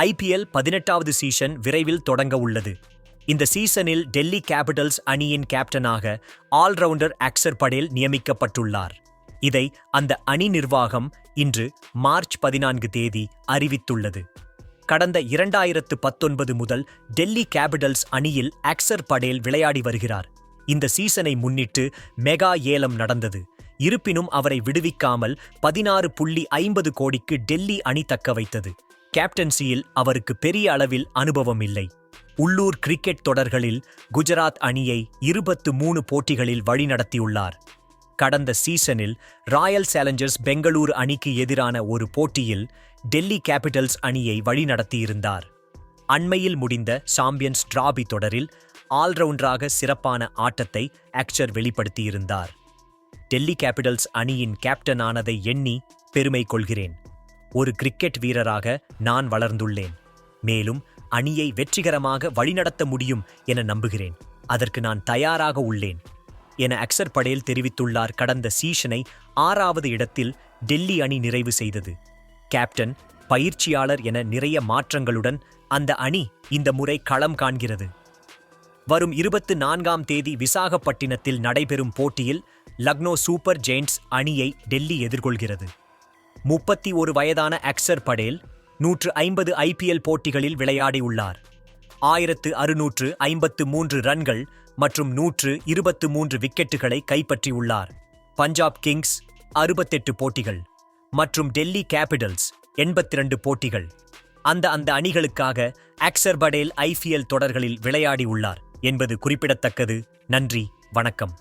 IPL 18வது season விரைவில் தொடங்க உள்ளது. இந்த சீசனில் டெல்லி கேபிட்டல்ஸ் அணியின் கேப்டனாக ஆல்ரவுண்டர் அக்சர் படேல் நியமிக்கப்பட்டுள்ளார். இதை அந்த அணி நிர்வாகம் இன்று மார்ச் 14 தேதி அறிவித்துள்ளது. கடந்த 2019 முதல் டெல்லி கேபிட்டல்ஸ் அணியில் அக்சர் படேல் விளையாடி வருகிறார். இந்த சீசனை முன்னிட்டு மெகா ஏலம் நடந்தது. இருப்பினும் அவரை விடுவிக்காமல் 16.50 கோடிக்கு டெல்லி அணி தக்க வைத்தது. கேப்டன்சியில் அவருக்கு பெரிய அளவில் அனுபவம் இல்லை. உள்ளூர் கிரிக்கெட் தொடர்களில் குஜராத் அணியை 23 போட்டிகளில் வழிநடத்தியுள்ளார். கடந்த சீசனில் ராயல் சேலஞ்சர்ஸ் பெங்களூரு அணிக்கு எதிரான ஒரு போட்டியில் டெல்லி கேபிட்டல்ஸ் அணியை வழிநடத்தியிருந்தார். அண்மையில் முடிந்த சாம்பியன்ஸ் டிராபி தொடரில் ஆல்ரவுண்டராக சிறப்பான ஆட்டத்தை அக்சர் வெளிப்படுத்தியிருந்தார். டெல்லி கேபிட்டல்ஸ் அணியின் கேப்டன் ஆனதை எண்ணி பெருமை கொள்கிறேன். ஒரு கிரிக்கெட் வீரராக நான் வளர்ந்துள்ளேன். மேலும் அணியை வெற்றிகரமாக வழிநடத்த முடியும் என நம்புகிறேன். அதற்கு நான் தயாராக உள்ளேன் என அக்சர் படேல் தெரிவித்துள்ளார். கடந்த சீசனை 6வது இடத்தில் டெல்லி அணி நிறைவு செய்தது. கேப்டன், பயிற்சியாளர் என நிறைய மாற்றங்களுடன் அந்த அணி இந்த முறை களம் காண்கிறது. வரும் 24ஆம் தேதி விசாகப்பட்டினத்தில் நடைபெறும் போட்டியில் லக்னோ சூப்பர் ஜெயிண்ட்ஸ் அணியை டெல்லி எதிர்கொள்கிறது. 31 வயதான அக்சர் படேல் 150 IPL போட்டிகளில் விளையாடியுள்ளார். 1653 ரன்கள் மற்றும் 123 விக்கெட்டுகளை கைப்பற்றியுள்ளார். பஞ்சாப் கிங்ஸ் 68 போட்டிகள் மற்றும் டெல்லி கேபிட்டல்ஸ் 82 போட்டிகள். அந்த அணிகளுக்காக அக்சர் படேல் IPL தொடர்களில் விளையாடியுள்ளார் என்பது குறிப்பிடத்தக்கது. நன்றி, வணக்கம்.